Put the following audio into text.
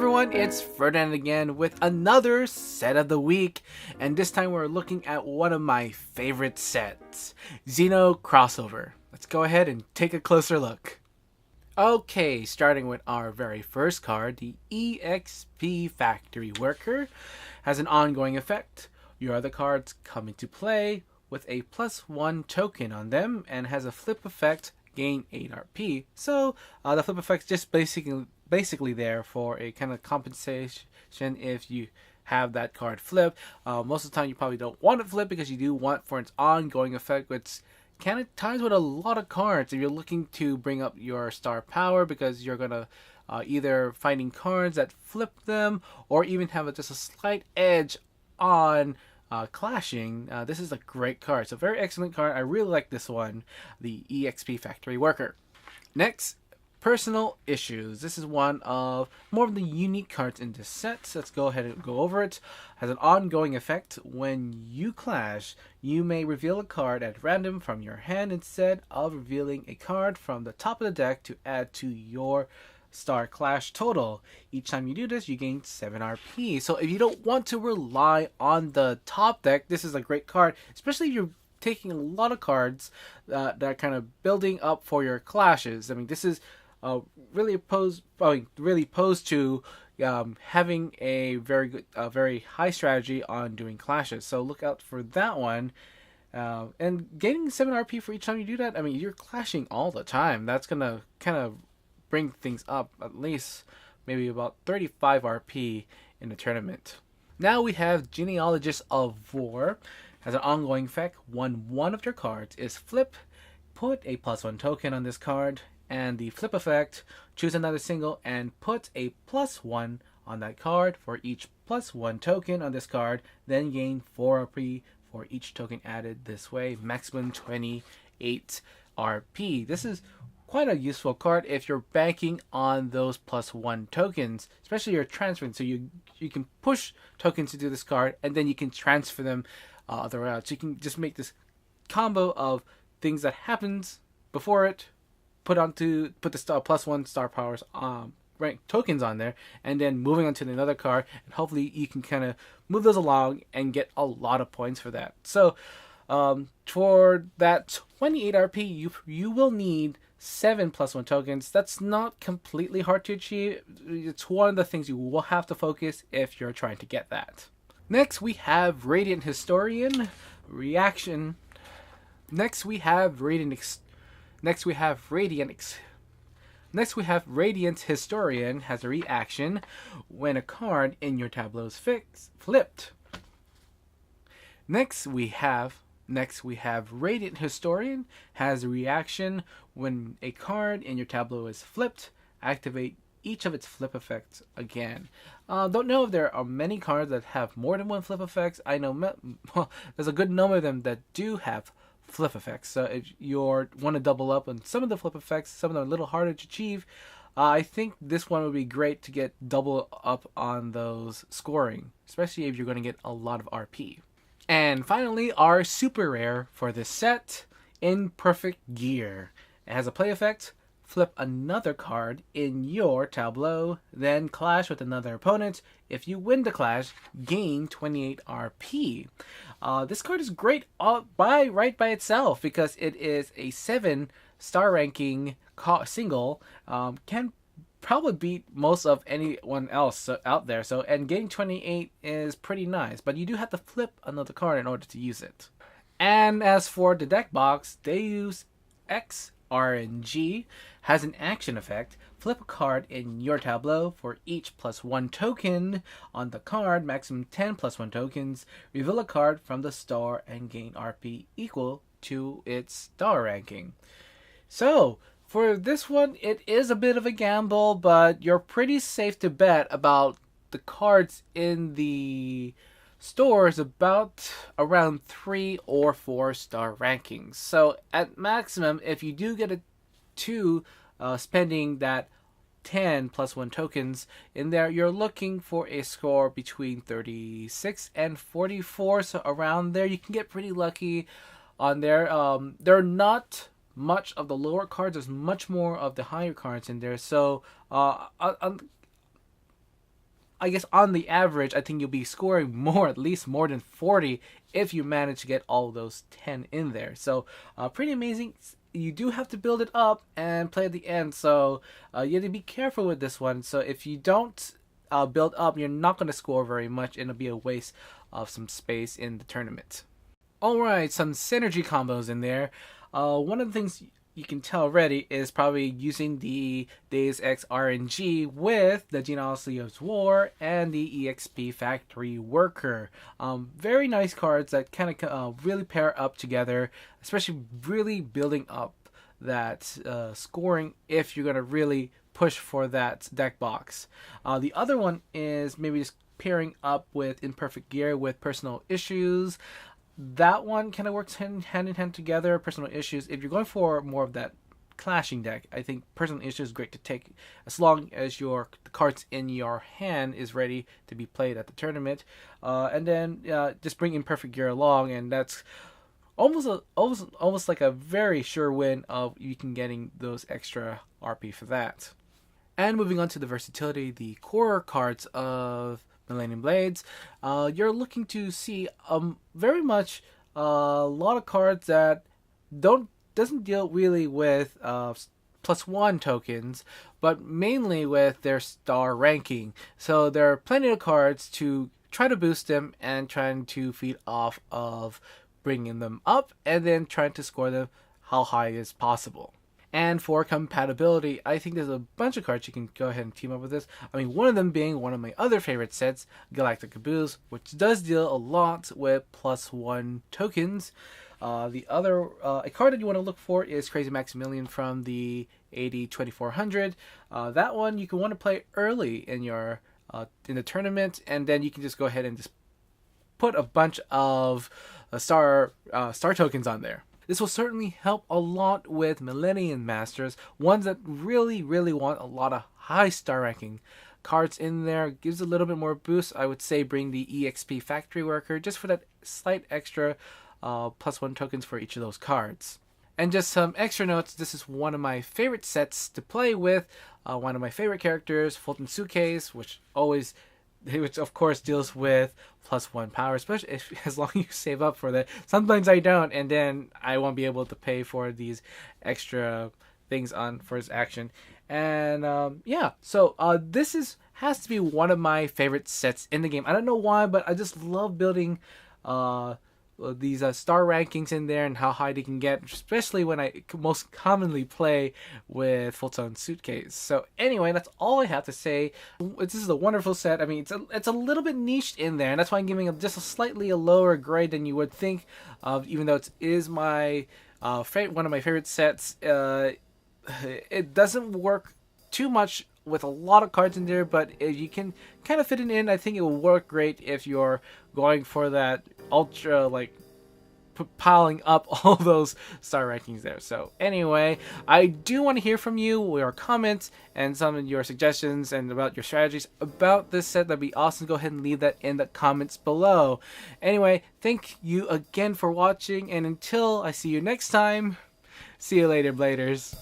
everyone, it's Ferdinand again with another set of the week, and this time we're looking at one of my favorite sets, Xeno Crossover. Let's go ahead and take a closer look. Okay, starting with our very first card, the EXP Factory Worker has an ongoing effect. Your other cards come into play with a +1 token on them and has a flip effect, gain 8 RP. So the flip effect is just basically there for a kind of compensation if you have that card flip. Most of the time you probably don't want it flip because you do want for its ongoing effect, which kind of ties with a lot of cards if you're looking to bring up your star power, because you're gonna either finding cards that flip them or even have just a slight edge on clashing. This is a great card. It's a very excellent card. I really like this one, the EXP Factory Worker. Next, Personal Issues. This is one of more of the unique cards in this set. So let's go ahead and go over it. Has an ongoing effect. When you clash, you may reveal a card at random from your hand instead of revealing a card from the top of the deck to add to your Star Clash total. Each time you do this, you gain 7 RP. So if you don't want to rely on the top deck, this is a great card, especially if you're taking a lot of cards that are kind of building up for your clashes. I mean, this is really posed to having a very high strategy on doing clashes. So look out for that one. And gaining 7 RP for each time you do that, I mean, you're clashing all the time. That's gonna kind of bring things up at least maybe about 35 RP in the tournament. Now we have Genealogist of War. Has an ongoing effect. When one of your cards is flipped, put a +1 token on this card, and the flip effect, choose another single and put a +1 on that card for each +1 token on this card, then gain 4 RP for each token added this way, maximum 28 RP. This is quite a useful card if you're banking on those +1 tokens, especially you're transferring. So you can push tokens to do this card, and then you can transfer them other routes. So you can just make this combo of things that happens before it, put the +1 star powers rank tokens on there, and then moving on to another card, and hopefully you can kind of move those along and get a lot of points for that. So for that 28 RP, you will need 7 +1 tokens. That's not completely hard to achieve. It's one of the things you will have to focus if you're trying to get that. Next we have Radiant Historian reaction. Next we have Radiant Historian has a reaction when a card in your tableau is flipped. Next we have Radiant Historian has a reaction when a card in your tableau is flipped. Activate each of its flip effects again. Don't know if there are many cards that have more than one flip effects. I know there's a good number of them that do have flip effects. So if you want to double up on some of the flip effects, some of them are a little harder to achieve, I think this one would be great to get double up on those scoring, especially if you're going to get a lot of RP. And finally, our super rare for this set, Imperfect Gear. It has a play effect. Flip another card in your tableau, then clash with another opponent. If you win the clash, gain 28 RP. This card is great right by itself because it is a 7 star ranking single. Can probably beat most of anyone else out there. And getting 28 is pretty nice, but you do have to flip another card in order to use it. And as for the deck box, they use XRNG. Has an action effect. Flip a card in your tableau for each +1 token on the card, maximum 10 +1 tokens. Reveal a card from the star and gain RP equal to its star ranking. So for this one, it is a bit of a gamble, but you're pretty safe to bet about the cards in the stores about around 3 or 4 star rankings. So at maximum, if you do get a 2 spending that 10 +1 tokens in there, you're looking for a score between 36 and 44. So around there, you can get pretty lucky on there. There are not much of the lower cards. There's much more of the higher cards in there. So I guess on the average, I think you'll be scoring more, at least more than 40, if you manage to get all those 10 in there. So pretty amazing. You do have to build it up and play at the end, so you have to be careful with this one. So if you don't build up, you're not going to score very much, and it'll be a waste of some space in the tournament. Alright, some synergy combos in there. One of the things you can tell already is probably using the Deus Ex RNG with the Genealogy of War and the EXP Factory Worker. Very nice cards that kind of really pair up together, especially really building up that scoring if you're going to really push for that deck box. The other one is maybe just pairing up with Imperfect Gear with Personal Issues. That one kind of works hand in hand together. Personal Issues, if you're going for more of that clashing deck, I think Personal Issues is great to take as long as the cards in your hand is ready to be played at the tournament. And then just bring Imperfect Gear along, and that's almost like a very sure win of you can getting those extra RP for that. And moving on to the versatility, the core cards of Millennium Blades, you're looking to see very much a lot of cards that doesn't deal really with +1 tokens, but mainly with their star ranking. So there are plenty of cards to try to boost them and trying to feed off of bringing them up and then trying to score them how high as possible. And for compatibility, I think there's a bunch of cards you can go ahead and team up with this. I mean, one of them being one of my other favorite sets, Galactic Caboose, which does deal a lot with +1 tokens. The other a card that you want to look for is Crazy Maximilian from the 80-2400. That one you can want to play early in your in the tournament, and then you can just go ahead and just put a bunch of star tokens on there. This will certainly help a lot with Millennium Masters, ones that really want a lot of high star ranking cards in there. Gives a little bit more boost. I would say bring the EXP Factory Worker just for that slight extra +1 tokens for each of those cards. And just some extra notes, this is one of my favorite sets to play with. One of my favorite characters, Fulton Suitcase, which of course deals with +1 power, especially as long as you save up for that. Sometimes I don't, and then I won't be able to pay for these extra things for his action. And so this has to be one of my favorite sets in the game. I don't know why, but I just love building these star rankings in there and how high they can get, especially when I most commonly play with Fulton Suitcase. So anyway, that's all I have to say. This is a wonderful set. I mean, it's a little bit niched in there, and that's why I'm giving it just a slightly lower grade than you would think of, even though it is my one of my favorite sets. It doesn't work too much with a lot of cards in there, but if you can kind of fit it in, I think it will work great if you're going for that ultra, like, piling up all those star rankings there. So anyway, I do want to hear from you, your comments, and some of your suggestions and about your strategies about this set. That'd be awesome. Go ahead and leave that in the comments below. Anyway, thank you again for watching, and until I see you next time, see you later, Bladers.